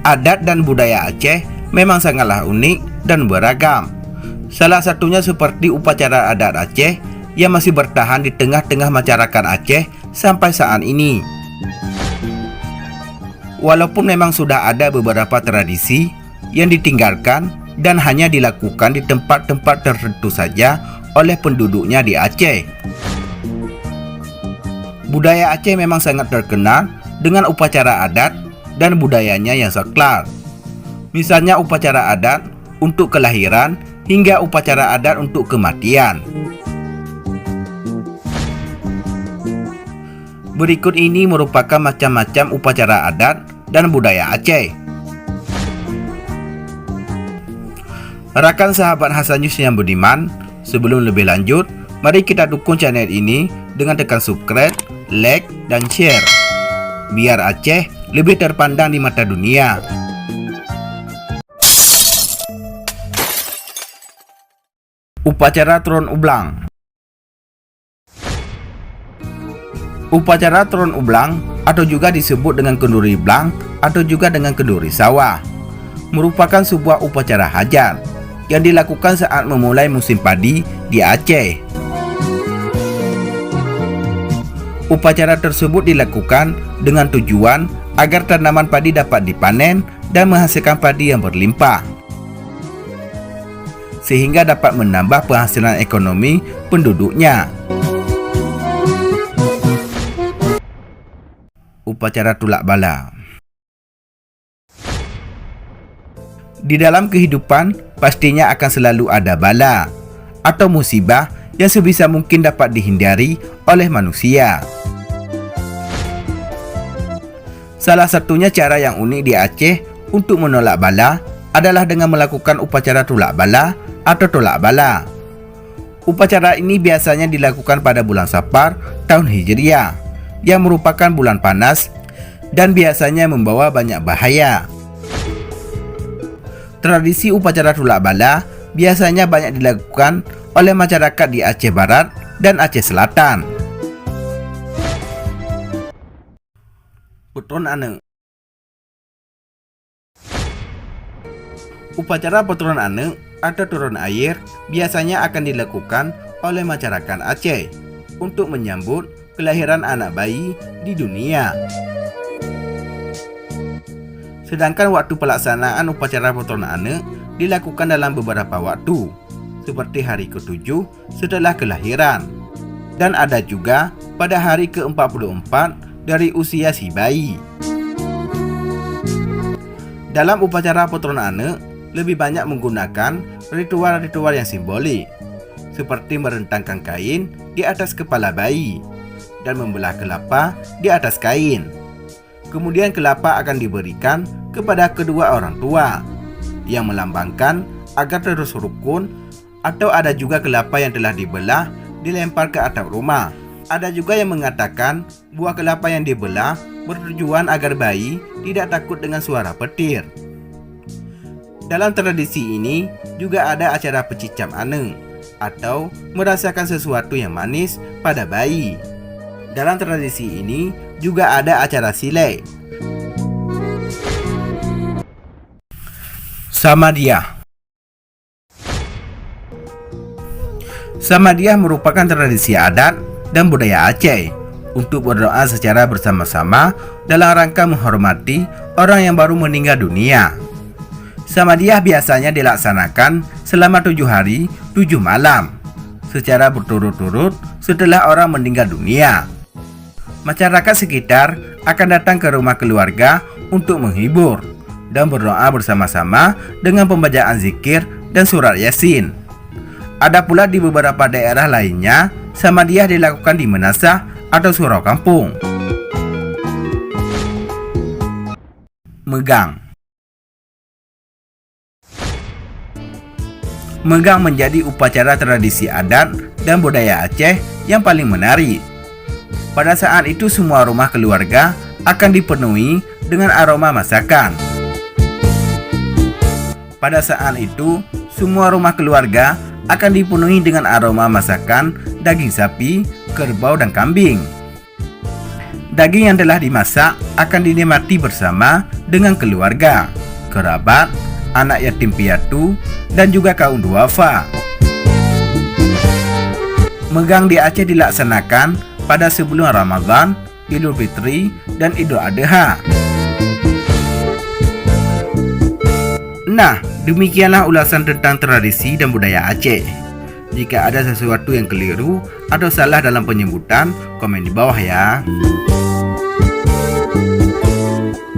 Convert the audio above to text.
Adat dan budaya Aceh memang sangatlah unik dan beragam. Salah satunya seperti upacara adat Aceh yang masih bertahan di tengah-tengah masyarakat Aceh sampai saat ini. Walaupun memang sudah ada beberapa tradisi yang ditinggalkan dan hanya dilakukan di tempat-tempat tertentu saja oleh penduduknya di Aceh. Budaya Aceh memang sangat terkenal dengan upacara adat dan budayanya yang sakral. Misalnya upacara adat untuk kelahiran hingga upacara adat untuk kematian. Berikut ini merupakan macam-macam upacara adat dan budaya Aceh. Rakan sahabat Hasan News yang budiman, sebelum lebih lanjut, mari kita dukung channel ini dengan tekan subscribe, like, dan share, biar Aceh lebih terpandang di mata dunia. Upacara Turun Ublang. Upacara Turun Ublang atau juga disebut dengan kenduri blang atau juga dengan kenduri sawah merupakan sebuah upacara hajat yang dilakukan saat memulai musim padi di Aceh. Upacara tersebut dilakukan dengan tujuan agar tanaman padi dapat dipanen dan menghasilkan padi yang berlimpah, sehingga dapat menambah penghasilan ekonomi penduduknya. Upacara Tulak Bala. Di dalam kehidupan pastinya akan selalu ada bala atau musibah yang sebisa mungkin dapat dihindari oleh manusia. Salah satunya cara yang unik di Aceh untuk menolak bala adalah dengan melakukan upacara tulak bala atau tolak bala. Upacara ini biasanya dilakukan pada bulan Safar tahun Hijriah, yang merupakan bulan panas dan biasanya membawa banyak bahaya. Tradisi upacara tulak bala biasanya banyak dilakukan oleh masyarakat di Aceh Barat dan Aceh Selatan. Petron Ane. Upacara Petron Ane atau turun air biasanya akan dilakukan oleh masyarakat Aceh untuk menyambut kelahiran anak bayi di dunia. Sedangkan waktu pelaksanaan upacara Petron Ane dilakukan dalam beberapa waktu, seperti hari ke-7 setelah kelahiran, dan ada juga pada hari ke-44 dari usia si bayi. Dalam upacara Petron Ane lebih banyak menggunakan ritual-ritual yang simbolik, seperti merentangkan kain di atas kepala bayi dan membelah kelapa di atas kain. Kemudian kelapa akan diberikan kepada kedua orang tua, yang melambangkan agar terus rukun, atau ada juga kelapa yang telah dibelah dilempar ke atap rumah. Ada juga yang mengatakan buah kelapa yang dibelah bertujuan agar bayi tidak takut dengan suara petir. Dalam tradisi ini juga ada acara pecicam ane atau merasakan sesuatu yang manis pada bayi. Dalam tradisi ini juga ada acara silek. Samadiyah. Samadiyah merupakan tradisi adat dan budaya Aceh untuk berdoa secara bersama-sama dalam rangka menghormati orang yang baru meninggal dunia. Samadiyah biasanya dilaksanakan selama 7 hari 7 malam secara berturut-turut setelah orang meninggal dunia. Masyarakat sekitar akan datang ke rumah keluarga untuk menghibur dan berdoa bersama-sama dengan pembacaan zikir dan surat Yasin. Ada pula di beberapa daerah lainnya, Samadiyah dilakukan di menasah atau surau kampung. Megang. Megang menjadi upacara tradisi adat dan budaya Aceh yang paling menarik. Pada saat itu semua rumah keluarga akan dipenuhi dengan aroma masakan. Pada saat itu, semua rumah keluarga akan dipenuhi dengan aroma masakan daging sapi, kerbau, dan kambing. Daging yang telah dimasak akan dinikmati bersama dengan keluarga, kerabat, anak yatim piatu, dan juga kaum duafa. Megang di Aceh dilaksanakan pada sebelum Ramadan, Idul Fitri, dan Idul Adha. Nah, demikianlah ulasan tentang tradisi dan budaya Aceh. Jika ada sesuatu yang keliru atau salah dalam penyebutan, komen di bawah ya.